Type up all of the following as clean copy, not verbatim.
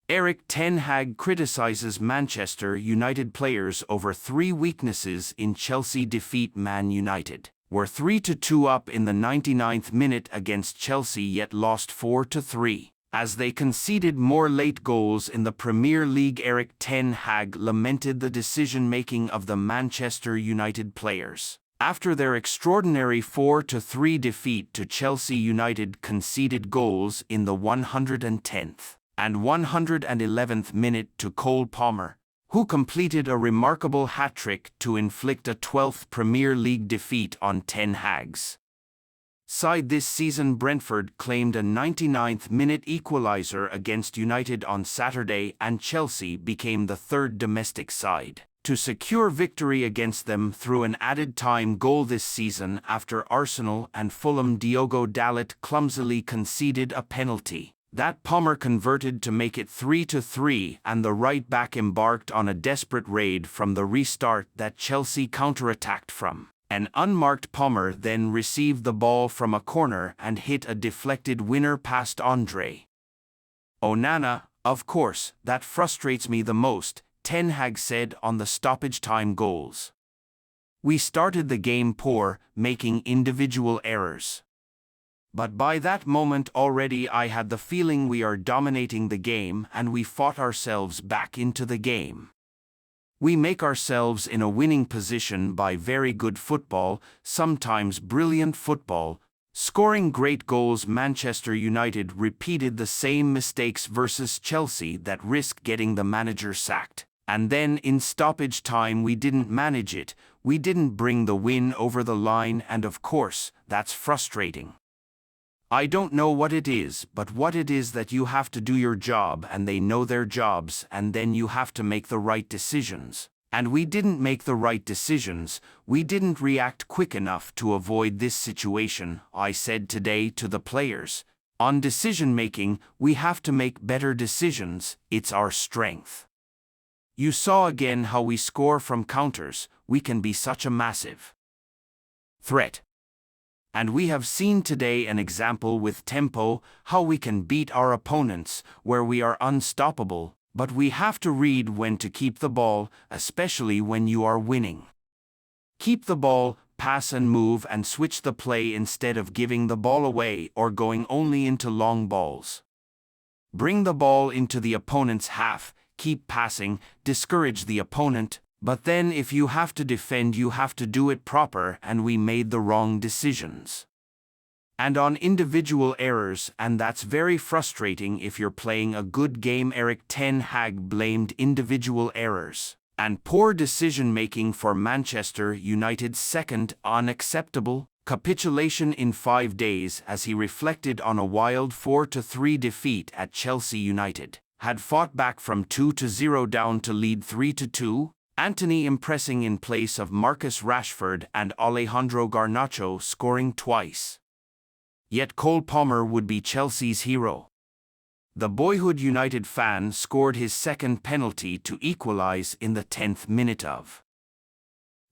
Erik ten Hag criticizes Manchester United players over 3 weaknesses in Chelsea defeat. Man United were 3-2 up in the 99th minute against Chelsea, yet lost 4-3. As they conceded more late goals in the Premier League. Erik ten Hag lamented the decision-making of the Manchester United players. After their extraordinary 4-3 defeat to Chelsea, United conceded goals in the 110th and 111th minute to Cole Palmer, who completed a remarkable hat-trick to inflict a 12th Premier League defeat on ten Hag's side this season. Brentford claimed a 99th minute equaliser against United on Saturday, and Chelsea became the third domestic side to secure victory against them through an added-time goal this season after Arsenal and Fulham. Diogo Dalot clumsily conceded a penalty that Palmer converted to make it 3-3, and the right-back embarked on a desperate raid from the restart that Chelsea counterattacked from. An unmarked Palmer then received the ball from a corner and hit a deflected winner past Andre Onana. "Of course, that frustrates me the most," ten Hag said on the stoppage time goals. "We started the game poor, making individual errors. But by that moment already I had the feeling we are dominating the game, and we fought ourselves back into the game. We make ourselves in a winning position by very good football, sometimes brilliant football, scoring great goals." Manchester United repeated the same mistakes versus Chelsea that risked getting the manager sacked. And then in stoppage time we didn't manage it, we didn't bring the win over the line, and of course, that's frustrating. I don't know what it is, but what it is that you have to do your job and they know their jobs, and then you have to make the right decisions. And we didn't make the right decisions, we didn't react quick enough to avoid this situation. I said today to the players, on decision-making, we have to make better decisions, it's our strength. You saw again how we score from counters, we can be such a massive threat. And we have seen today an example with tempo, how we can beat our opponents, where we are unstoppable, but we have to read when to keep the ball, especially when you are winning. Keep the ball, pass and move and switch the play instead of giving the ball away or going only into long balls. Bring the ball into the opponent's half, keep passing, discourage the opponent, but then if you have to defend you have to do it proper, and we made the wrong decisions. And on individual errors, and that's very frustrating if you're playing a good game." Erik ten Hag blamed individual errors and poor decision-making for Manchester United's second unacceptable capitulation in 5 days as he reflected on a wild 4-3 defeat at Chelsea. United had fought back from 2-0 down to lead 3-2. Antony impressing in place of Marcus Rashford and Alejandro Garnacho scoring twice. Yet Cole Palmer would be Chelsea's hero. The boyhood United fan scored his second penalty to equalize in the 10th minute of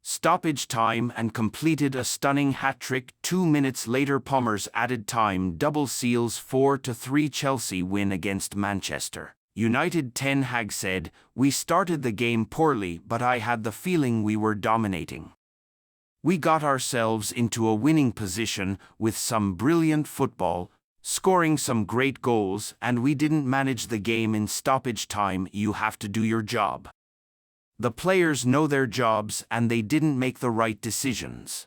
stoppage time and completed a stunning hat-trick 2 minutes later. Palmer's added time double seals 4-3 Chelsea win against Manchester United. Ten Hag said, "We started the game poorly, but I had the feeling we were dominating. We got ourselves into a winning position with some brilliant football, scoring some great goals, and we didn't manage the game in stoppage time. You have to do your job. The players know their jobs and they didn't make the right decisions.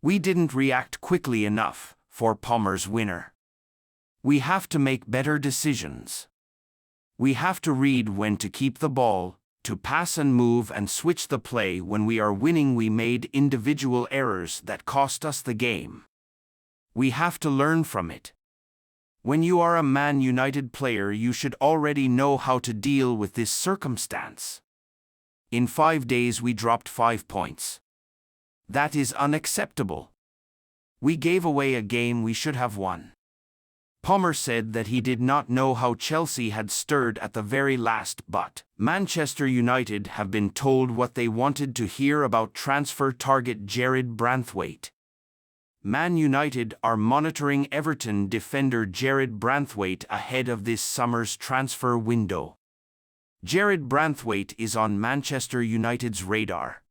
We didn't react quickly enough for Palmer's winner. We have to make better decisions. We have to read when to keep the ball, to pass and move and switch the play. When we are winning we made individual errors that cost us the game. We have to learn from it. When you are a Man United player you should already know how to deal with this circumstance. In 5 days we dropped 5 points. That is unacceptable. We gave away a game we should have won." Palmer said that he did not know how Chelsea had stirred at the very last, but Manchester United have been told what they wanted to hear about transfer target Jared Branthwaite. Man United are monitoring Everton defender Jared Branthwaite ahead of this summer's transfer window. Jared Branthwaite is on Manchester United's radar.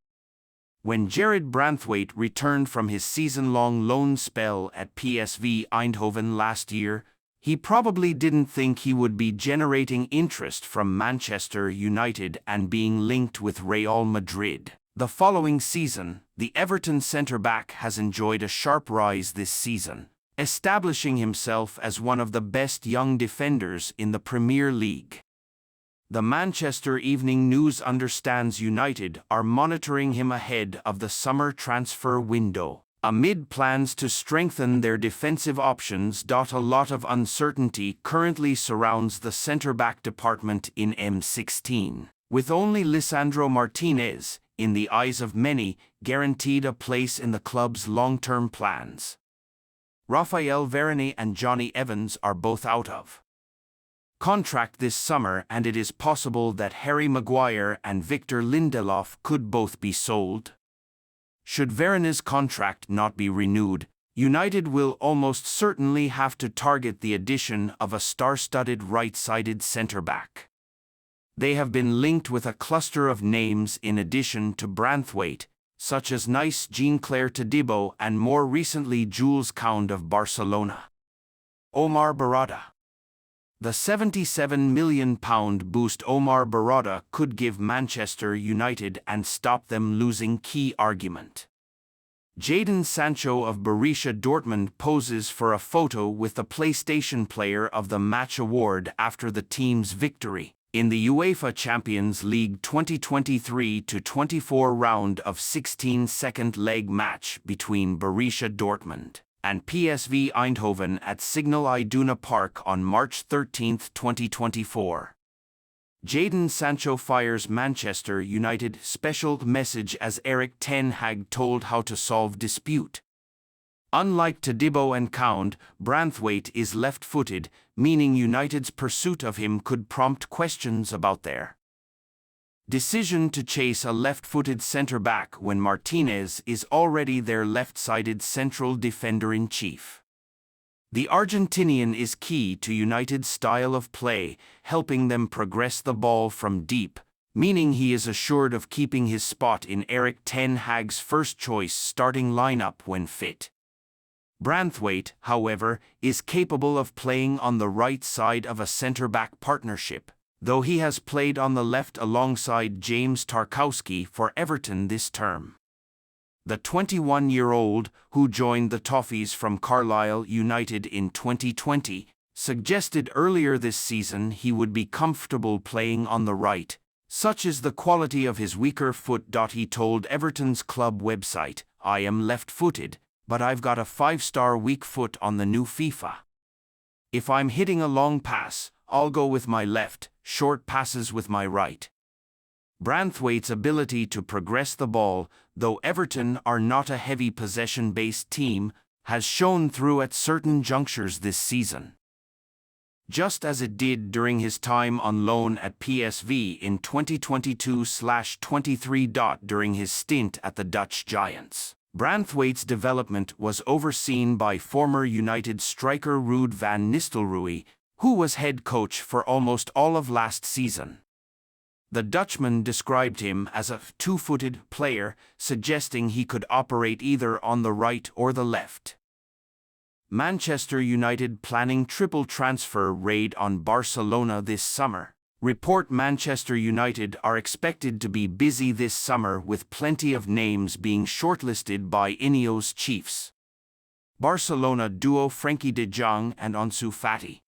When Jared Branthwaite returned from his season-long loan spell at PSV Eindhoven last year, he probably didn't think he would be generating interest from Manchester United and being linked with Real Madrid. The following season, the Everton centre-back has enjoyed a sharp rise this season, establishing himself as one of the best young defenders in the Premier League. The Manchester Evening News understands United are monitoring him ahead of the summer transfer window, amid plans to strengthen their defensive options. A lot of uncertainty currently surrounds the centre-back department in M16, with only Lisandro Martinez, in the eyes of many, guaranteed a place in the club's long-term plans. Raphael Varane and Johnny Evans are both out of contract this summer, and it is possible that Harry Maguire and Victor Lindelof could both be sold. Should Varane's contract not be renewed, United will almost certainly have to target the addition of a star-studded right-sided centre-back. They have been linked with a cluster of names in addition to Branthwaite, such as Nice Jean-Claire Todibo and more recently Jules Kounde of Barcelona. Omar Barada. The £77 million boost Omar Barada could give Manchester United and stop them losing key argument. Jadon Sancho of Borussia Dortmund poses for a photo with the PlayStation Player of the Match award after the team's victory in the UEFA Champions League 2023-24 round of 16 second leg match between Borussia Dortmund and PSV Eindhoven at Signal Iduna Park on March 13, 2024. Jadon Sancho fires Manchester United special message as Erik ten Hag told how to solve dispute. Unlike Todibo and Kounde, Branthwaite is left-footed, meaning United's pursuit of him could prompt questions about their decision to chase a left-footed centre-back when Martinez is already their left-sided central defender-in-chief. The Argentinian is key to United's style of play, helping them progress the ball from deep, meaning he is assured of keeping his spot in Erik ten Hag's first-choice starting lineup when fit. Branthwaite, however, is capable of playing on the right side of a centre-back partnership, though he has played on the left alongside James Tarkowski for Everton this term. The 21-year-old, who joined the Toffees from Carlisle United in 2020, suggested earlier this season he would be comfortable playing on the right. Such is the quality of his weaker foot. He told Everton's club website, "I am left-footed, but I've got a 5-star weak foot on the new FIFA. If I'm hitting a long pass, I'll go with my left, short passes with my right." Branthwaite's ability to progress the ball, though Everton are not a heavy possession-based team, has shown through at certain junctures this season, just as it did during his time on loan at PSV in 2022-23. During his stint at the Dutch Giants, Branthwaite's development was overseen by former United striker Ruud van Nistelrooy, who was head coach for almost all of last season. The Dutchman described him as a two-footed player, suggesting he could operate either on the right or the left. Manchester United planning triple transfer raid on Barcelona this summer. Report Manchester United are expected to be busy this summer with plenty of names being shortlisted by Ineos chiefs. Barcelona duo Frenkie de Jong and Ansu Fati.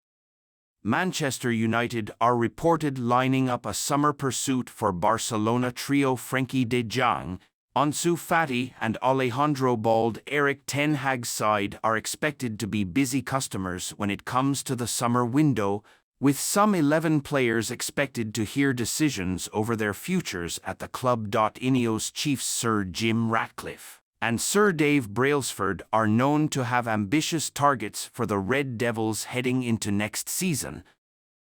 Manchester United are reported lining up a summer pursuit for Barcelona trio Frenkie de Jong, Ansu Fati and Alejandro Balde. Erik ten Hag's side are expected to be busy customers when it comes to the summer window, with some 11 players expected to hear decisions over their futures at the club. Ineos chiefs Sir Jim Ratcliffe and Sir Dave Brailsford are known to have ambitious targets for the Red Devils heading into next season,